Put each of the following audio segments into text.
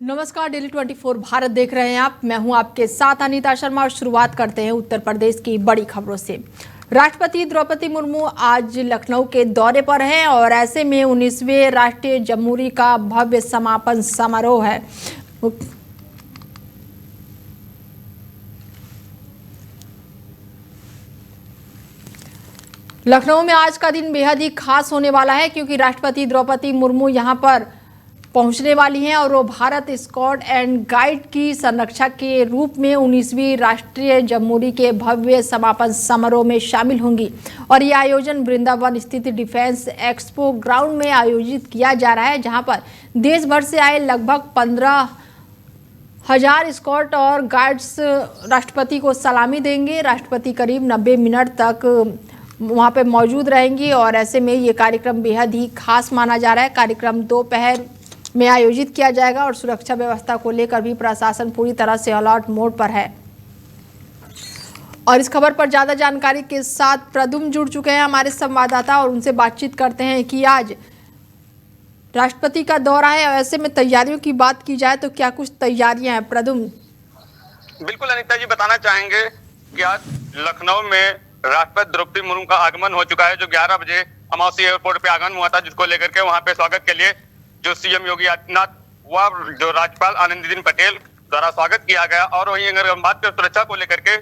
नमस्कार, डेली 24 भारत देख रहे हैं आप। मैं हूं आपके साथ अनीता शर्मा और शुरुआत करते हैं उत्तर प्रदेश की बड़ी खबरों से। राष्ट्रपति द्रौपदी मुर्मू आज लखनऊ के दौरे पर हैं और ऐसे में 19वें राष्ट्रीय जमहूरी का भव्य समापन समारोह है। लखनऊ में आज का दिन बेहद ही खास होने वाला है क्योंकि राष्ट्रपति द्रौपदी मुर्मू यहां पर पहुंचने वाली हैं और वो भारत स्काउट एंड गाइड की संरक्षक के रूप में 19वीं राष्ट्रीय जमहूरी के भव्य समापन समारोह में शामिल होंगी। और ये आयोजन वृंदावन स्थित डिफेंस एक्सपो ग्राउंड में आयोजित किया जा रहा है, जहां पर देश भर से आए लगभग 15,000 स्काउट और गाइड्स राष्ट्रपति को सलामी देंगे। राष्ट्रपति करीब 90 मिनट तक वहाँ पे मौजूद रहेंगी और ऐसे में ये कार्यक्रम बेहद ही खास माना जा रहा है। कार्यक्रम दोपहर में आयोजित किया जाएगा और सुरक्षा व्यवस्था को लेकर भी प्रशासन पूरी तरह से अलर्ट मोड पर है। और इस खबर पर ज्यादा जानकारी के साथ प्रदुम जुड़ चुके हैं हमारे संवाददाता और उनसे बातचीत करते हैं कि आज राष्ट्रपति का दौरा है और ऐसे में तैयारियों की बात की जाए तो क्या कुछ तैयारियां हैं प्रदुम? बिल्कुल अनीता जी, बताना चाहेंगे कि आज लखनऊ में राष्ट्रपति द्रौपदी मुर्मू का आगमन हो चुका है, जो 11 बजे अमावसी एयरपोर्ट पे आगमन हुआ था, जिसको लेकर के वहां पे स्वागत के लिए जो सीएम योगी आदित्यनाथ व जो राज्यपाल आनंदीबेन पटेल द्वारा स्वागत किया गया। और वहीं अगर हम बात करें सुरक्षा को लेकर के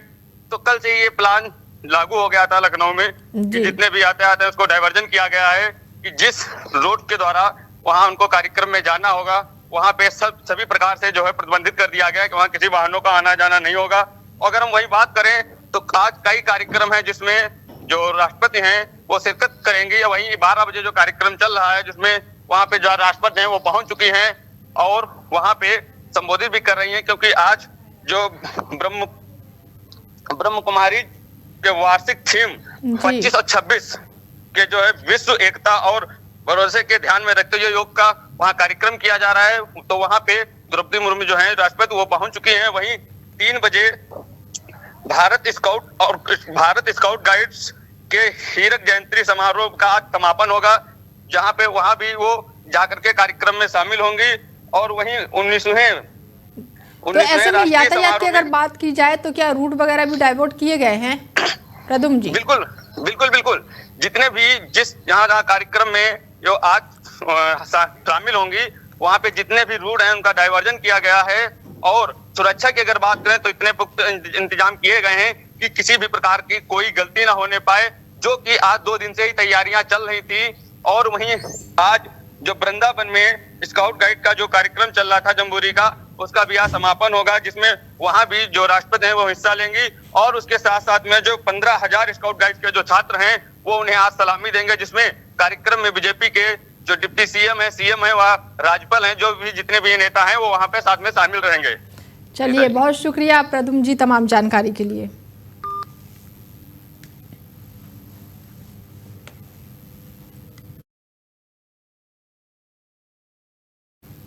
तो कल से ये प्लान लागू हो गया था लखनऊ में कि जितने भी आते हैं उसको डाइवर्जन किया गया है कि जिस रोड के द्वारा वहां उनको कार्यक्रम में जाना होगा वहां पे सभी प्रकार से जो है प्रतिबंधित कर दिया गया है कि वहां किसी वाहनों का आना जाना नहीं होगा। अगर हम वही बात करें तो आज कई कार्यक्रम है जिसमें जो राष्ट्रपति हैं वो शिरकत करेंगे। वहीं 12 बजे जो कार्यक्रम चल रहा है जिसमें वहां पे जो राष्ट्रपति हैं वो पहुंच चुकी हैं और वहां पे संबोधित भी कर रही हैं, क्योंकि आज जो ब्रह्म कुमारी के वार्षिक थीम 25 और 26 के जो है विश्व एकता और भरोसे के ध्यान में रखते हुए योग का वहां कार्यक्रम किया जा रहा है। तो वहां पे द्रौपदी मुर्मू जो है राष्ट्रपति वो पहुंच चुकी हैं। वहीं 3 बजे भारत स्काउट गाइड्स के हीरक जयंती समारोह का आज समापन होगा, जहां पे वहां भी वो जाकर के कार्यक्रम में शामिल होंगी। और वहीं 19वें तो ऐसे में यातायात की अगर बात की जाए तो क्या रूट वगैरह भी डाइवर्ट किए गए हैं प्रदुम जी? बिल्कुल जितने भी जिस जहाँ कार्यक्रम में जो आज शामिल होंगी वहां पे जितने भी रूट हैं उनका डाइवर्जन किया गया है। और सुरक्षा की अगर बात करें तो इतने पुख्ता इंतजाम किए गए हैं कि किसी भी प्रकार की कोई गलती ना होने पाए, जो कि आज 2 दिन से ही तैयारियां चल रही थी। और वहीं आज जो वृंदावन में स्काउट गाइड का जो कार्यक्रम चल रहा था जमहूरी का, उसका भी आज समापन होगा, जिसमें वहां भी जो राष्ट्रपति हैं वो हिस्सा लेंगी। और उसके साथ साथ में जो 15,000 स्काउट गाइड के जो छात्र हैं वो उन्हें आज सलामी देंगे, जिसमें कार्यक्रम में बीजेपी के जो डिप्टी सीएम है वह राज्यपाल हैं, जो भी जितने भी नेता हैं वो वहां पे साथ में शामिल रहेंगे। चलिए, बहुत शुक्रिया प्रदुम जी तमाम जानकारी के लिए।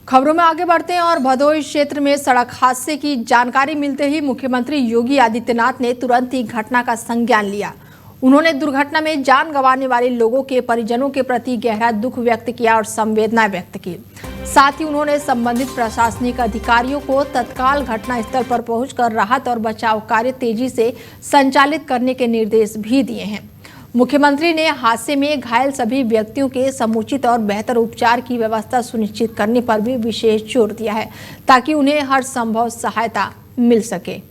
खबरों में आगे बढ़ते हैं और भदोही क्षेत्र में सड़क हादसे की जानकारी मिलते ही मुख्यमंत्री योगी आदित्यनाथ ने तुरंत ही घटना का संज्ञान लिया। उन्होंने दुर्घटना में जान गंवाने वाले लोगों के परिजनों के प्रति गहरा दुख व्यक्त किया और संवेदना व्यक्त की। साथ ही उन्होंने संबंधित प्रशासनिक अधिकारियों को तत्काल घटनास्थल पर पहुंचकर राहत और बचाव कार्य तेजी से संचालित करने के निर्देश भी दिए हैं। मुख्यमंत्री ने हादसे में घायल सभी व्यक्तियों के समुचित और बेहतर उपचार की व्यवस्था सुनिश्चित करने पर भी विशेष जोर दिया है, ताकि उन्हें हर संभव सहायता मिल सके।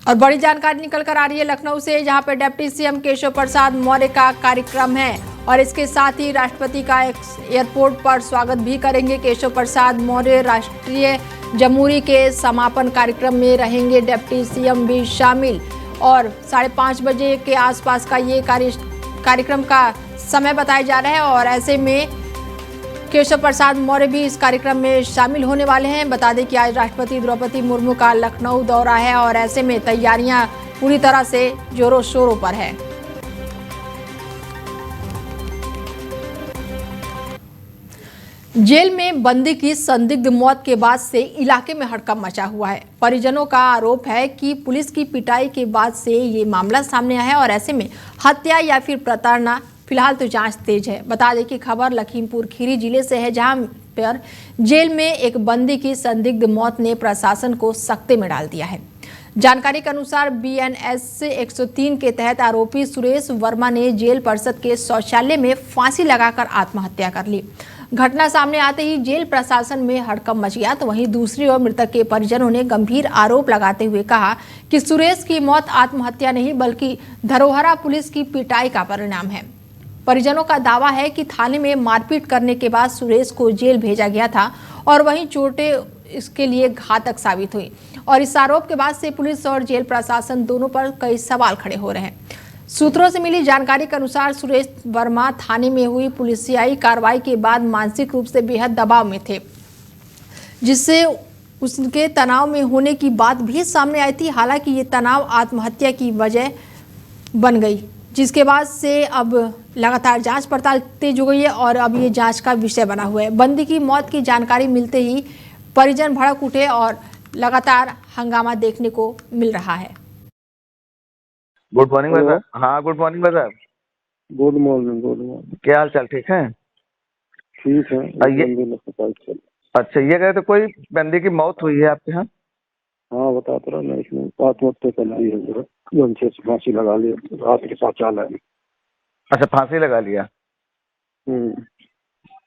और बड़ी जानकारी निकल कर आ रही है लखनऊ से, जहां पर डिप्टी सीएम केशव प्रसाद मौर्य का कार्यक्रम है और इसके साथ ही राष्ट्रपति का एयरपोर्ट पर स्वागत भी करेंगे। केशव प्रसाद मौर्य राष्ट्रीय जमहूरी के समापन कार्यक्रम में रहेंगे, डिप्टी सीएम भी शामिल। और 5:30 बजे के आसपास का ये कार्यक्रम का समय बताया जा रहा है और ऐसे में केशव प्रसाद मौर्य भी इस कार्यक्रम में शामिल होने वाले हैं। बता दें कि आज राष्ट्रपति द्रौपदी मुर्मू का लखनऊ दौरा है और ऐसे में तैयारियां पूरी तरह से जोरों शोरों पर है। जेल में बंदी की संदिग्ध मौत के बाद से इलाके में हड़कंप मचा हुआ है। परिजनों का आरोप है कि पुलिस की पिटाई के बाद से ये मामला सामने आया है और ऐसे में हत्या या फिर प्रताड़ना, फिलहाल तो जांच तेज है। बता दें कि खबर लखीमपुर खीरी जिले से है, जहां पर जेल में एक बंदी की संदिग्ध मौत ने प्रशासन को सकते में डाल दिया है। जानकारी के अनुसार BNS 103 के तहत आरोपी सुरेश वर्मा ने जेल परिसर के शौचालय में फांसी लगाकर आत्महत्या कर ली। घटना सामने आते ही जेल प्रशासन में हड़कंप मच गया, तो वहीं दूसरी ओर मृतक के परिजनों ने गंभीर आरोप लगाते हुए कहा कि सुरेश की मौत आत्महत्या नहीं बल्कि धरोहरा पुलिस की पिटाई का परिणाम है। परिजनों का दावा है कि थाने में मारपीट करने के बाद सुरेश को जेल भेजा गया था और वहीं चोटें इसके लिए घातक साबित हुई और इस आरोप के बाद से पुलिस और जेल प्रशासन दोनों पर कई सवाल खड़े हो रहे हैं। सूत्रों से मिली जानकारी के अनुसार सुरेश वर्मा थाने में हुई पुलिसियाई कार्रवाई के बाद मानसिक रूप से बेहद दबाव में थे, जिससे उसके तनाव में होने की बात भी सामने आई थी। हालांकि ये तनाव आत्महत्या की वजह बन गई, जिसके बाद से अब लगातार जांच पड़ताल तेज हो गई है और अब ये जांच का विषय बना हुआ है। बंदी की मौत की जानकारी मिलते ही परिजन भड़क उठे और लगातार हंगामा देखने को मिल रहा है। गुड मॉर्निंग भाई साहब। हाँ, गुड मॉर्निंग भाई साहब। Good morning. Good morning. क्या हाल चाल, ठीक है? ठीक है। अच्छा, ये कहे तो कोई बंदी की मौत हुई है आपके यहाँ? हाँ, बता तो रहा मैं, इसमें आत्महत्या कर ली है, गमछे से फांसी लगा ली रात के शौचालय में। अच्छा, फांसी लगा लिया।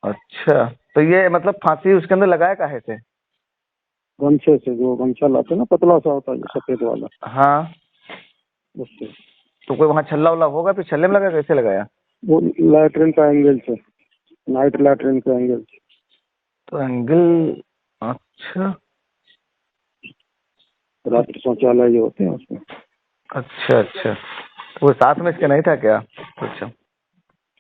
अच्छा, तो ये मतलब फांसी उसके अंदर लगाया काहे से? गमछे से, जो गमछा लाते ना, पतला सा होता है सफेद वाला। हाँ, उससे। तो कोई वहाँ छल्ला उल्ला होगा, फिर छल्ले में लगा, कैसे लगाया? वो लैट्रिन का एंगल से, नाइट लैट्रिन का एंगल से। तो एंगल, अच्छा रात के शौचालय जो होते हैं उसमें। अच्छा अच्छा, तो वो साथ में इसके नहीं था क्या? अच्छा,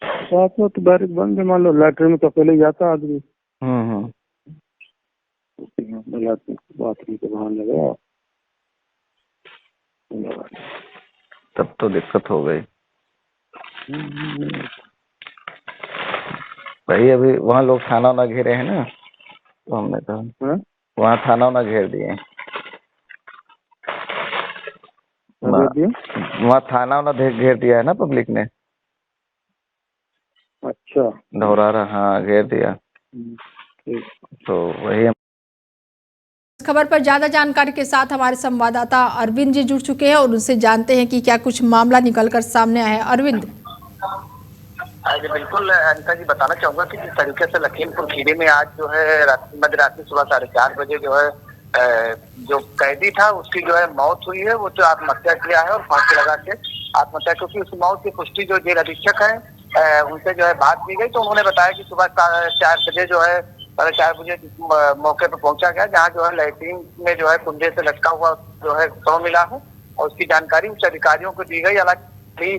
साथ में तो डायरेक्ट बंद है, मान लो लैट्रिन में तो पहले जाता आदमी। बाथरूम के बहाने गया, तब तो दिक्कत हो गई भाई। अभी वहाँ लोग थाना वाना घेरे हैं ना, तो हमने कहा वहाँ थाना वाना घेर दिए। वहाँ थाना वाना घेर दिया है ना पब्लिक ने। अच्छा, धौरारा, हाँ, घेर दिया। तो वही इस खबर पर ज्यादा जानकारी के साथ हमारे संवाददाता अरविंद जी जुड़ चुके हैं और उनसे जानते हैं कि क्या कुछ मामला निकलकर सामने आया है। अरविंद। जी बिल्कुल अनिता जी, बताना चाहूंगा कि जिस तरीके से लखीमपुर खीरी में आज जो है मध्य रात्रि सुबह 4:30 बजे जो है जो कैदी था उसकी जो है मौत हुई है, वो जो आत्महत्या किया है और फांसी लगा के आत्महत्या, क्योंकि उस मौत की पुष्टि जो जेल अधीक्षक है उनसे जो है बात की गई, तो उन्होंने बताया कि सुबह 4 बजे जो है 4:30 बजे मौके पर पहुंचा गया, जहाँ जो है लैट्रिन में जो है कुंडे से लटका हुआ जो है शव मिला है और उसकी जानकारी उच्च अधिकारियों को दी गई। हालांकि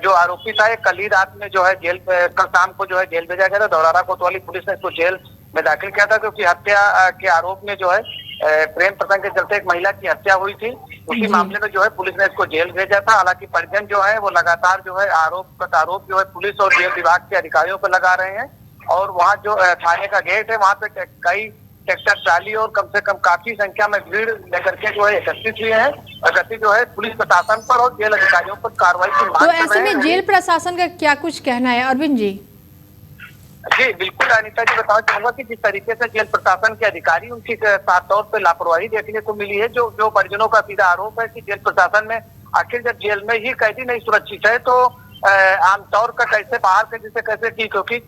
जो आरोपी था कल ही रात में जो है जेल, कल शाम को जो है जेल भेजा गया था। धौरारा कोतवाली पुलिस ने इसको जेल में दाखिल किया था, क्योंकि हत्या के आरोप में जो है प्रेम प्रसंग के चलते एक महिला की हत्या हुई थी। उसी मामले में जो है पुलिस ने इसको जेल भेजा था। हालांकि परिजन जो है वो लगातार जो है आरोप जो है पुलिस और जेल विभाग के अधिकारियों पर लगा रहे हैं और वहाँ जो थाने का गेट है वहाँ पे कई ट्रैक्टर ट्राली और कम से कम काफी संख्या में भीड़ लेकर के जो है एकत्रित हुए हैं। एकत्रित जो है पुलिस प्रशासन पर और जेल अधिकारियों पर कार्रवाई की मांग कर रहे हैं। तो ऐसे में जेल प्रशासन का क्या कुछ कहना है अरविंद जी? जी बिल्कुल अनिता जी, बताना चाहूंगा कि जिस तरीके से जेल प्रशासन के अधिकारी उनकी साफ तौर पर लापरवाही देखने को मिली है, जो परिजनों का सीधा आरोप है कि जेल प्रशासन में आखिर जब जेल में ही कैदी नहीं सुरक्षित है तो आमतौर का कैसे बाहर के जिसे कैसे की, क्योंकि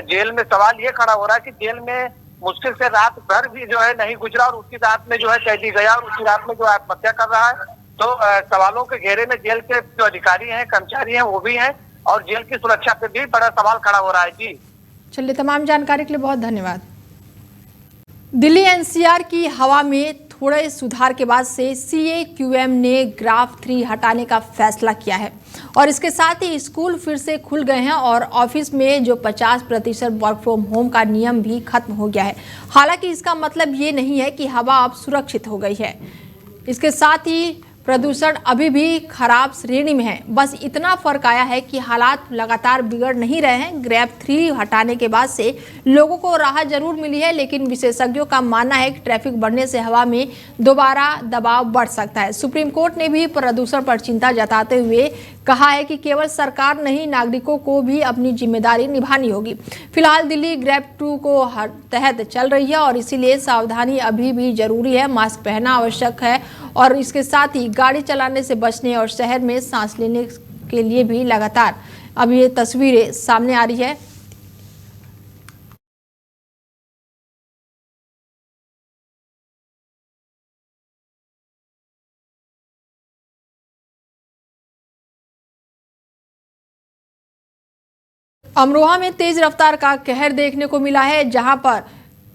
जेल में सवाल ये खड़ा हो रहा है कि जेल में मुश्किल से रात भर भी जो है नहीं गुजरा और उसी रात में जो है कैदी गया और उसी रात में जो आत्महत्या कर रहा है। तो सवालों के घेरे में जेल के जो अधिकारी हैं, कर्मचारी हैं, वो भी हैं और जेल की सुरक्षा पे भी बड़ा सवाल खड़ा हो रहा है। जी चलिए, तमाम जानकारी के लिए बहुत धन्यवाद। दिल्ली NCR की हवा में थोड़े सुधार के बाद से CAQM ने ग्राफ 3 हटाने का फैसला किया है और इसके साथ ही स्कूल फिर से खुल गए हैं और ऑफिस में जो 50% वर्क फ्रॉम होम का नियम भी खत्म हो गया है। हालांकि इसका मतलब ये नहीं है कि हवा अब सुरक्षित हो गई है। इसके साथ ही प्रदूषण अभी भी खराब श्रेणी में है। बस इतना फर्क आया है कि हालात लगातार बिगड़ नहीं रहे हैं। ग्रैब 3 हटाने के बाद से लोगों को राहत जरूर मिली है, लेकिन विशेषज्ञों का मानना है कि ट्रैफिक बढ़ने से हवा में दोबारा दबाव बढ़ सकता है। सुप्रीम कोर्ट ने भी प्रदूषण पर चिंता जताते हुए कहा है कि केवल सरकार नहीं, नागरिकों को भी अपनी जिम्मेदारी निभानी होगी। फिलहाल दिल्ली ग्रैब 2 को तहत चल रही है और इसीलिए सावधानी अभी भी जरूरी है। मास्क पहनना आवश्यक है और इसके साथ ही गाड़ी चलाने से बचने और शहर में सांस लेने के लिए भी लगातार अब ये तस्वीरें सामने आ रही है। अमरोहा में तेज रफ्तार का कहर देखने को मिला है, जहां पर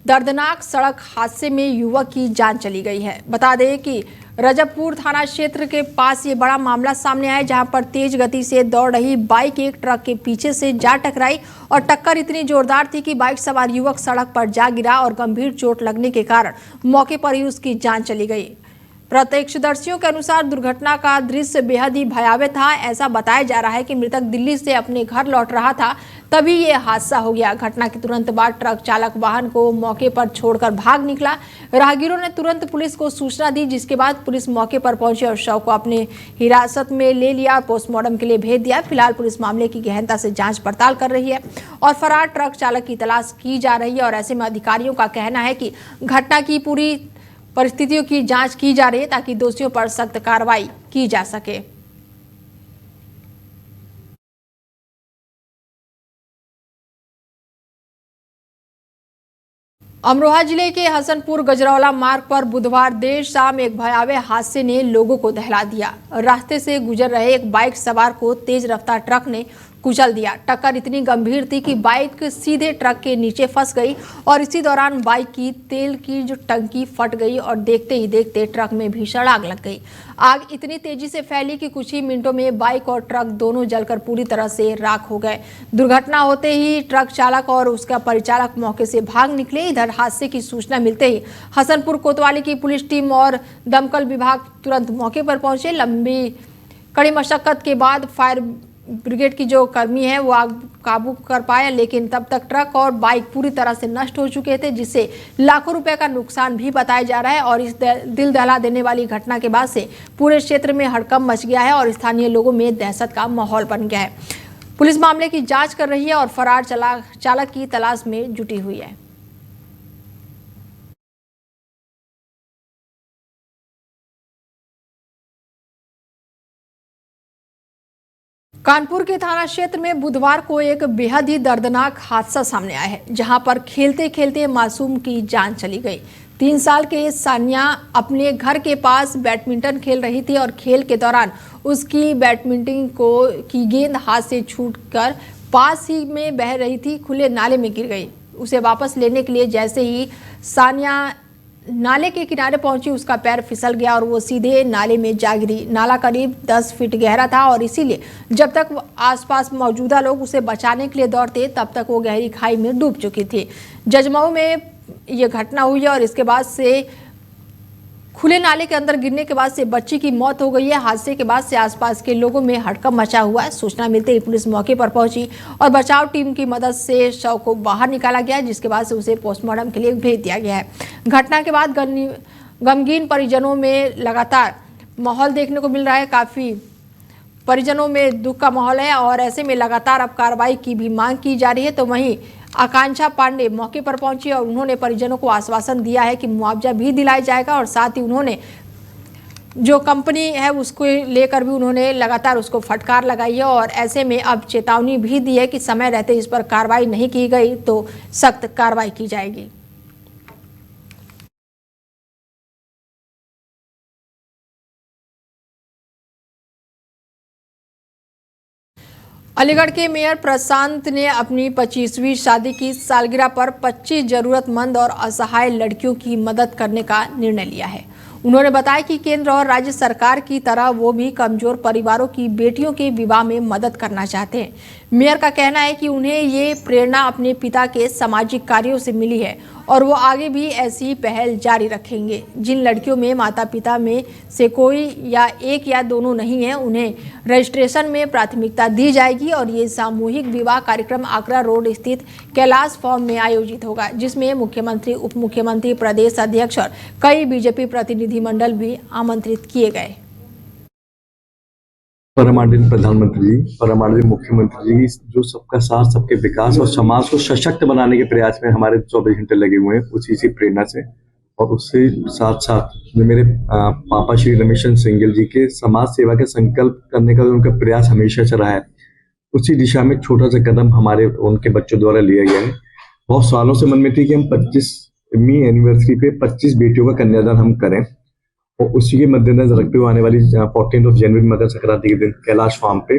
दर्दनाक सड़क हादसे में युवक की जान चली गई है। बता दें कि रजबपुर थाना क्षेत्र के पास ये बड़ा मामला सामने आया, जहां पर तेज गति से दौड़ रही बाइक एक ट्रक के पीछे से जा टकराई और टक्कर इतनी जोरदार थी कि बाइक सवार युवक सड़क पर जा गिरा और गंभीर चोट लगने के कारण मौके पर ही उसकी जान चली गई। प्रत्यक्षदर्शियों के अनुसार दुर्घटना का दृश्य बेहद ही भयावह था। ऐसा बताया जा रहा है कि मृतक दिल्ली से अपने घर लौट रहा था, तभी ये हादसा हो गया। घटना के तुरंत बाद ट्रक चालक वाहन को मौके पर छोड़कर भाग निकला। राहगीरों ने तुरंत पुलिस को सूचना दी, जिसके बाद पुलिस मौके पर पहुंची और शव को अपने हिरासत में ले लिया और पोस्टमार्टम के लिए भेज दिया। फिलहाल पुलिस मामले की गहनता से जांच पड़ताल कर रही है और फरार ट्रक चालक की तलाश की जा रही है। और ऐसे में अधिकारियों का कहना है कि घटना की पूरी परिस्थितियों की जांच की जा रही है ताकि दोषियों पर सख्त कार्रवाई की जा सके। अमरोहा जिले के हसनपुर गजरौला मार्ग पर बुधवार देर शाम एक भयावह हादसे ने लोगों को दहला दिया। रास्ते से गुजर रहे एक बाइक सवार को तेज रफ्तार ट्रक ने कुचल दिया। टक्कर इतनी गंभीर थी कि बाइक सीधे ट्रक के नीचे फंस गई और इसी दौरान बाइक की तेल की जो टंकी फट गई और देखते ही देखते ट्रक में भीषण आग लग गई। आग इतनी तेजी से फैली कि कुछ ही मिनटों में बाइक और ट्रक दोनों जलकर पूरी तरह से राख हो गए। दुर्घटना होते ही ट्रक चालक और उसका परिचालक मौके से भाग निकले। इधर हादसे की सूचना मिलते ही हसनपुर कोतवाली की पुलिस टीम और दमकल विभाग तुरंत मौके पर पहुंचे। लंबी कड़ी मशक्कत के बाद फायर ब्रिगेड की जो कर्मी है वो आग काबू कर पाए, लेकिन तब तक ट्रक और बाइक पूरी तरह से नष्ट हो चुके थे, जिससे लाखों रुपए का नुकसान भी बताया जा रहा है। और इस दिल दहला देने वाली घटना के बाद से पूरे क्षेत्र में हड़कंप मच गया है और स्थानीय लोगों में दहशत का माहौल बन गया है। पुलिस मामले की जांच कर रही है और फरार चालक की तलाश में जुटी हुई है। कानपुर के थाना क्षेत्र में बुधवार को एक बेहद ही दर्दनाक हादसा सामने आया है, जहां पर खेलते खेलते मासूम की जान चली गई। 3 साल के सानिया अपने घर के पास बैडमिंटन खेल रही थी और खेल के दौरान उसकी बैडमिंटन की गेंद हाथ से छूटकर पास ही में बह रही थी खुले नाले में गिर गई। उसे वापस लेने के लिए जैसे ही सानिया नाले के किनारे पहुंची, उसका पैर फिसल गया और वो सीधे नाले में जा गिरी। नाला करीब 10 फीट गहरा था और इसीलिए जब तक आसपास मौजूदा लोग उसे बचाने के लिए दौड़ते, तब तक वो गहरी खाई में डूब चुकी थी। जजमऊ में ये घटना हुई है और इसके बाद से खुले नाले के अंदर गिरने के बाद से बच्ची की मौत हो गई है। हादसे के बाद से आसपास के लोगों में हड़कंप मचा हुआ है। सूचना मिलते ही पुलिस मौके पर पहुंची और बचाव टीम की मदद से शव को बाहर निकाला गया, जिसके बाद से उसे पोस्टमार्टम के लिए भेज दिया गया है। घटना के बाद गमगीन परिजनों में लगातार माहौल देखने को मिल रहा है। काफी परिजनों में दुख का माहौल है और ऐसे में लगातार अब कार्रवाई की भी मांग की जा रही है। तो वहीं आकांक्षा पांडे मौके पर पहुंची और उन्होंने परिजनों को आश्वासन दिया है कि मुआवजा भी दिलाया जाएगा और साथ ही उन्होंने जो कंपनी है उसको लेकर भी उन्होंने लगातार उसको फटकार लगाई है और ऐसे में अब चेतावनी भी दी है कि समय रहते इस पर कार्रवाई नहीं की गई तो सख्त कार्रवाई की जाएगी। अलीगढ़ के मेयर प्रशांत ने अपनी 25वीं शादी की सालगिरह पर 25 जरूरतमंद और असहाय लड़कियों की मदद करने का निर्णय लिया है। उन्होंने बताया कि केंद्र और राज्य सरकार की तरह वो भी कमजोर परिवारों की बेटियों के विवाह में मदद करना चाहते हैं। मेयर का कहना है कि उन्हें ये प्रेरणा अपने पिता के सामाजिक कार्यों से मिली है और वो आगे भी ऐसी पहल जारी रखेंगे। जिन लड़कियों में माता पिता में से कोई या एक या दोनों नहीं है, उन्हें रजिस्ट्रेशन में प्राथमिकता दी जाएगी और ये सामूहिक विवाह कार्यक्रम आगरा रोड स्थित कैलाश फार्म में आयोजित होगा, जिसमें मुख्यमंत्री, उप मुख्यमंत्री, प्रदेश अध्यक्ष और कई बीजेपी प्रतिनिधिमंडल भी आमंत्रित किए गए। परमाणु प्रधानमंत्री जी, परमाणु मुख्यमंत्री जी जो सबका साथ, सबके विकास और समाज को सशक्त बनाने के प्रयास में हमारे 24 घंटे लगे हुए हैं, उसी प्रेरणा से और उससे साथ साथ जो मेरे पापा श्री रमेशन सिंघल जी के समाज सेवा के संकल्प करने का उनका प्रयास हमेशा से रहा है, उसी दिशा में छोटा सा कदम हमारे उनके बच्चों द्वारा लिया गया है। बहुत सालों से मन में थी कि हम 25वीं एनिवर्सरी पे 25 बेटियों का कन्यादान हम करें और उसी के मद्देनजर रखते हुए आने वाली 14 जनवरी मकर संक्रांति के दिन कैलाश फार्म पे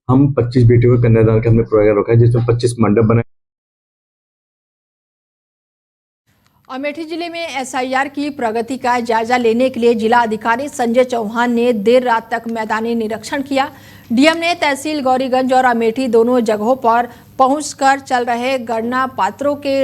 हम 25 बेटियों का कन्यादान का हमने प्रोग्राम रखा है, जिसमें 25 मंडप बनाए। अमेठी जिले में एसआईआर की प्रगति का जायजा लेने के लिए जिला अधिकारी संजय चौहान ने देर रात तक मैदानी निरीक्षण किया। डीएम ने तहसील गौरीगंज और अमेठी दोनों जगहों पर पहुंचकर चल रहे गणना पात्रों के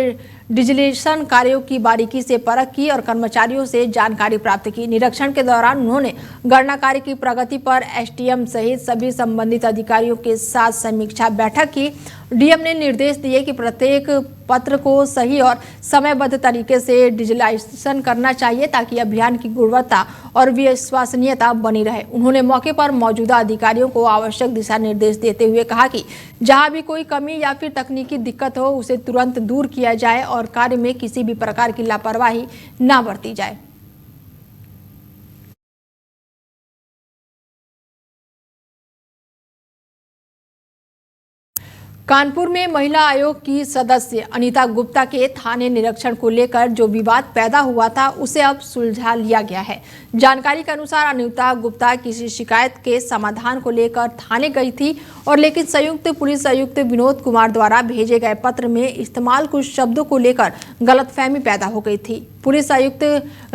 डिजिटलाइजेशन कार्यों की बारीकी से परख की और कर्मचारियों से जानकारी प्राप्त की। निरीक्षण के दौरान उन्होंने गणना कार्य की प्रगति पर एसडीएम सहित सभी संबंधित अधिकारियों के साथ समीक्षा बैठक की। डीएम ने निर्देश दिए कि प्रत्येक पत्र को सही और समयबद्ध तरीके से डिजिटलाइजेशन करना चाहिए ताकि अभियान की गुणवत्ता और विश्वसनीयता बनी रहे। उन्होंने मौके पर मौजूदा अधिकारियों को आवश्यक दिशा निर्देश देते हुए कहा कि जहां भी कोई कमी या फिर तकनीकी दिक्कत हो उसे तुरंत दूर किया जाए और कार्य में किसी भी प्रकार की लापरवाही न बरती जाए। कानपुर में महिला आयोग की सदस्य अनीता गुप्ता के थाने निरीक्षण को लेकर जो विवाद पैदा हुआ था उसे अब सुलझा लिया गया है। जानकारी के अनुसार अनीता गुप्ता किसी शिकायत के समाधान को लेकर थाने गई थी और लेकिन संयुक्त पुलिस आयुक्त विनोद कुमार द्वारा भेजे गए पत्र में इस्तेमाल कुछ शब्दों को लेकर गलतफहमी पैदा हो गई थी। पुलिस आयुक्त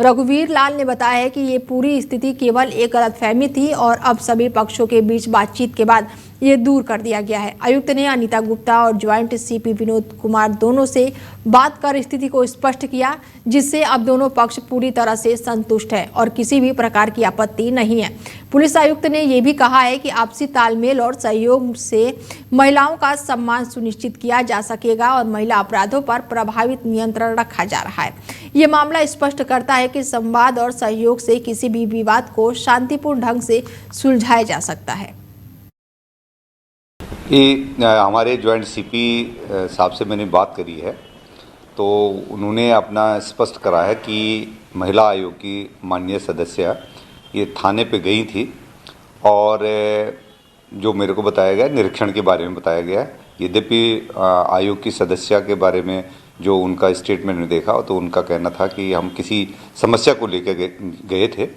रघुवीर लाल ने बताया है कि ये पूरी स्थिति केवल एक गलतफहमी थी और अब सभी पक्षों के बीच बातचीत के बाद ये दूर कर दिया गया है। आयुक्त ने अनीता गुप्ता और ज्वाइंट सीपी विनोद कुमार दोनों से बात कर स्थिति को स्पष्ट किया, जिससे अब दोनों पक्ष पूरी तरह से संतुष्ट है और किसी भी प्रकार की आपत्ति नहीं है। पुलिस आयुक्त ने यह भी कहा है कि आपसी तालमेल और सहयोग से महिलाओं का सम्मान सुनिश्चित किया जा सकेगा और महिला अपराधों पर प्रभावित नियंत्रण रखा जा रहा है। ये मामला स्पष्ट करता है कि संवाद और सहयोग से किसी भी विवाद को शांतिपूर्ण ढंग से सुलझाया जा सकता है। कि हमारे जॉइंट सीपी साहब से मैंने बात करी है तो उन्होंने अपना स्पष्ट करा है कि महिला आयोग की माननीय सदस्य ये थाने पे गई थी और जो मेरे को बताया गया निरीक्षण के बारे में बताया गया। यद्यपि आयोग की सदस्य के बारे में जो उनका स्टेटमेंट में देखा तो उनका कहना था कि हम किसी समस्या को लेकर गए थे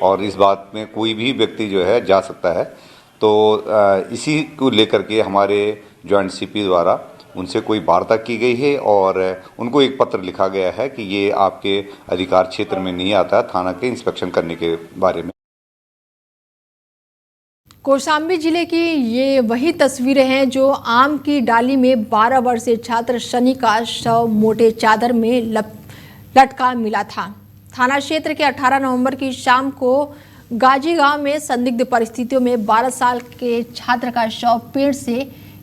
और इस बात में कोई भी व्यक्ति जो है जा सकता है। तो इसी को लेकर के हमारे जॉइंट सीपी द्वारा उनसे कोई वार्ता की गई है और उनको एक पत्र लिखा गया है कि ये आपके अधिकार क्षेत्र में नहीं आता थाना के इंस्पेक्शन करने के बारे में। कौशाम्बी जिले की ये वही तस्वीरें हैं जो आम की डाली में 12 वर्षीय छात्र शनि का शव मोटे चादर में लटका मिला था। थाना क्षेत्र के 18 नवंबर की शाम को गाजी गांव में संदिग्ध परिस्थितियों में 12 साल के छात्र का शव पेड़ से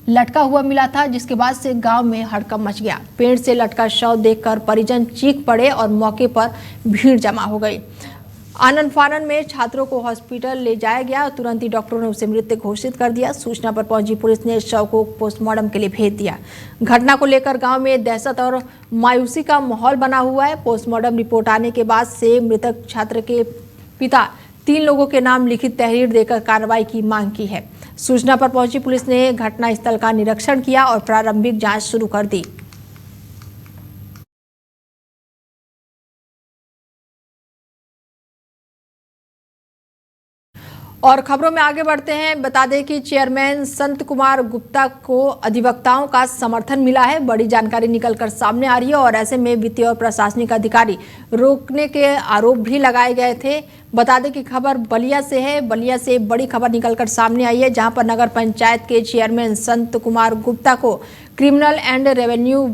लटका हुआ मिला था, जिसके बाद से गांव में हड़कंप मच गया। पेड़ से लटका शव देखकर परिजन चीख पड़े और मौके पर भीड़ जमा हो गई। आनन फानन में छात्रों को हॉस्पिटल ले जाया गया और तुरंत ही डॉक्टरों ने उसे मृत घोषित कर दिया। सूचना पर पहुंची पुलिस ने शव को पोस्टमार्टम के लिए भेज दिया। घटना को लेकर गांव में दहशत और मायूसी का माहौल बना हुआ है। पोस्टमार्टम रिपोर्ट आने के बाद से मृतक छात्र के पिता 3 लोगों के नाम लिखित तहरीर देकर कार्रवाई की मांग की है। सूचना पर पहुंची पुलिस ने घटनास्थल का निरीक्षण किया और प्रारंभिक जांच शुरू कर दी। और खबरों में आगे बढ़ते हैं। बता दें कि चेयरमैन संत कुमार गुप्ता को अधिवक्ताओं का समर्थन मिला है। बड़ी जानकारी निकलकर सामने आ रही है और ऐसे में वित्तीय और प्रशासनिक अधिकारी रोकने के आरोप भी लगाए गए थे। बता दें कि खबर बलिया से है। बलिया से बड़ी खबर निकलकर सामने आई है, जहां पर नगर पंचायत के चेयरमैन संत कुमार गुप्ता को criminal and revenue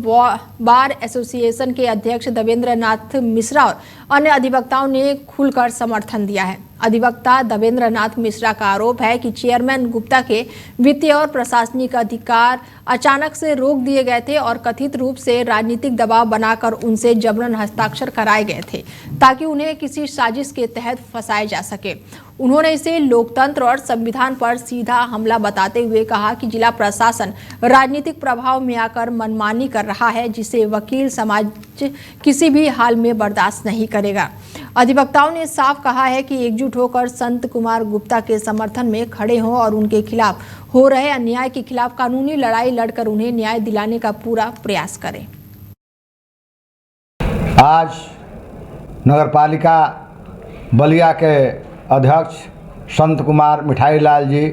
bar association के अध्यक्ष देवेंद्र नाथ मिश्रा और अन्य अधिवक्ताओं ने खुलकर समर्थन दिया है। अधिवक्ता देवेंद्र नाथ मिश्रा का आरोप है कि चेयरमैन गुप्ता के वित्तीय और प्रशासनिक अधिकार अचानक से रोक दिए गए थे और कथित रूप से राजनीतिक दबाव बनाकर उनसे जबरन हस्ताक्षर कराए गए थे ताकि उन्हें किसी साजिश के तहत फंसाया जा सके। उन्होंने इसे लोकतंत्र और संविधान पर सीधा हमला बताते हुए कहा कि जिला प्रशासन राजनीतिक प्रभाव में आकर मनमानी कर रहा है, जिसे वकील समाज किसी भी हाल में बर्दाश्त नहीं करेगा। अधिवक्ताओं ने साफ कहा है कि एकजुट होकर संत कुमार गुप्ता के समर्थन में खड़े हों और उनके खिलाफ हो रहे अन्याय के खिलाफ कानूनी लड़ाई लड़कर उन्हें न्याय दिलाने का पूरा प्रयास करें। आज नगरपालिका बलिया के अध्यक्ष संत कुमार मिठाई लाल जी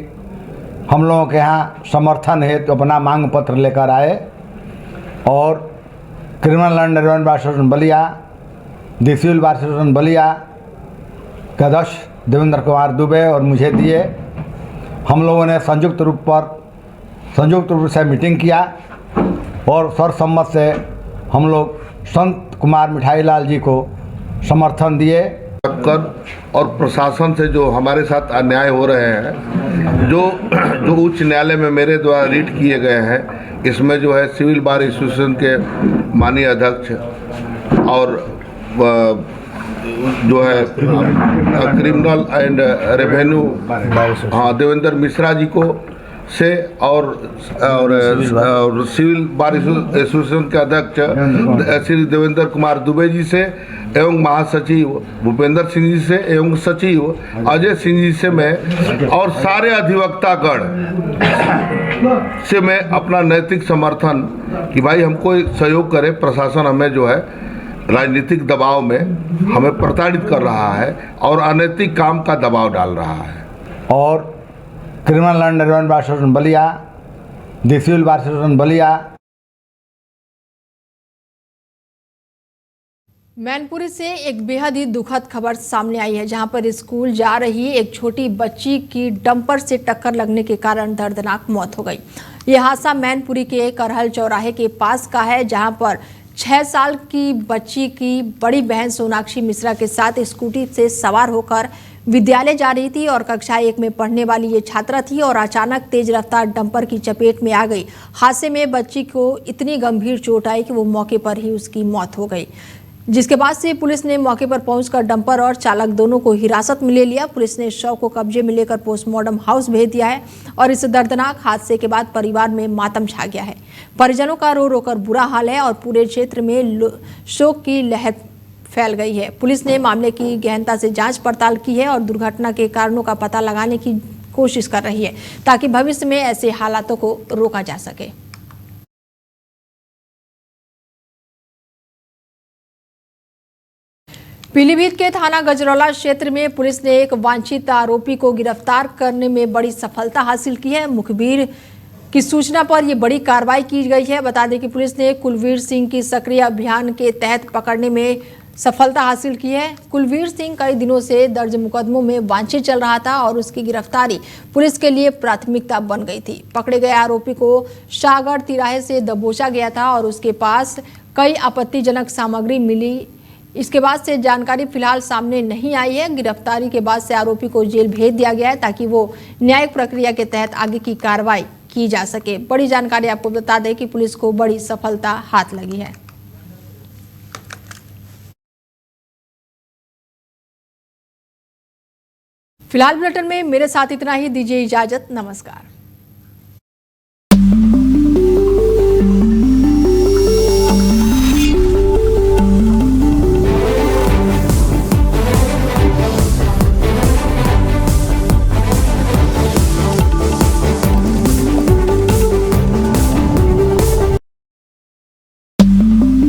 हम लोगों के यहाँ समर्थन हेतु अपना मांग पत्र लेकर आए और criminal and revenue bar association Ballia, the civil bar association Ballia के अध्यक्ष देवेंद्र कुमार दुबे और मुझे दिए। हम लोगों ने संयुक्त रूप से मीटिंग किया और सर्वसम्मत से हम लोग संत कुमार मिठाई लाल जी को समर्थन दिए। और प्रशासन से जो हमारे साथ अन्याय हो रहे हैं, जो उच्च न्यायालय में मेरे द्वारा रीट किए गए हैं, इसमें जो है सिविल बार एसोसिएशन के माननीय अध्यक्ष और जो है criminal and revenue Devendra Mishra ji को से और सिविल बार एसोसिएशन के अध्यक्ष श्री देवेंद्र कुमार दुबे जी से एवं महासचिव भूपेंद्र सिंह जी से एवं सचिव अजय सिंह जी से मैं और सारे अधिवक्तागण से मैं अपना नैतिक समर्थन कि भाई हमको सहयोग करे। प्रशासन हमें जो है राजनीतिक दबाव में हमें प्रताड़ित कर रहा है और अनैतिक काम का दबाव डाल रहा है। और criminal and revenue bar association Ballia, the civil bar association Ballia. Mainpuri से एक बेहद ही दुखद खबर सामने आई है, जहां पर स्कूल जा रही एक छोटी बच्ची की डंपर से टक्कर लगने के कारण दर्दनाक मौत हो गई। यह हादसा मैनपुरी के करहल चौराहे के पास का है, जहां पर 6 साल की बच्ची की बड़ी बहन सोनाक्षी मिश्रा के साथ स्कूटी से सवार होकर विद्यालय जा रही थी और कक्षा 1 में पढ़ने वाली ये छात्रा थी और अचानक तेज रफ्तार डंपर की चपेट में आ गई। हादसे में बच्ची को इतनी गंभीर चोट आई कि वो मौके पर ही उसकी मौत हो गई, जिसके बाद से पुलिस ने मौके पर पहुंचकर डंपर और चालक दोनों को हिरासत में ले लिया। पुलिस ने शव को कब्जे में लेकर पोस्टमार्टम हाउस भेज दिया है और इस दर्दनाक हादसे के बाद परिवार में मातम छा गया है। परिजनों का रो रो कर बुरा हाल है और पूरे क्षेत्र में शोक की लहर फैल गई है। पुलिस ने मामले की गहनता से जांच पड़ताल की है और दुर्घटना के कारणों का पता लगाने की कोशिश कर रही है ताकि भविष्य में ऐसे हालातों को रोका जा सके। पीलीभीत के थाना गजरौला क्षेत्र में पुलिस ने एक वांछित आरोपी को गिरफ्तार करने में बड़ी सफलता हासिल की है। मुखबिर की सूचना पर यह बड़ी कार्रवाई की गई है। बता दें कि पुलिस ने कुलवीर सिंह की सक्रिय अभियान के तहत पकड़ने में सफलता हासिल की है। कुलवीर सिंह कई दिनों से दर्ज मुकदमों में वांछित चल रहा था और उसकी गिरफ्तारी पुलिस के लिए प्राथमिकता बन गई थी। पकड़े गए आरोपी को शाहगढ़ तिराहे से दबोचा गया था और उसके पास कई आपत्तिजनक सामग्री मिली। इसके बाद से जानकारी फिलहाल सामने नहीं आई है। गिरफ्तारी के बाद से आरोपी को जेल भेज दिया गया है ताकि वो न्यायिक प्रक्रिया के तहत आगे की कार्रवाई की जा सके। बड़ी जानकारी आपको बता दें कि पुलिस को बड़ी सफलता हाथ लगी है। फिलहाल बुलेटिन में मेरे साथ इतना ही। दीजिए इजाजत। नमस्कार।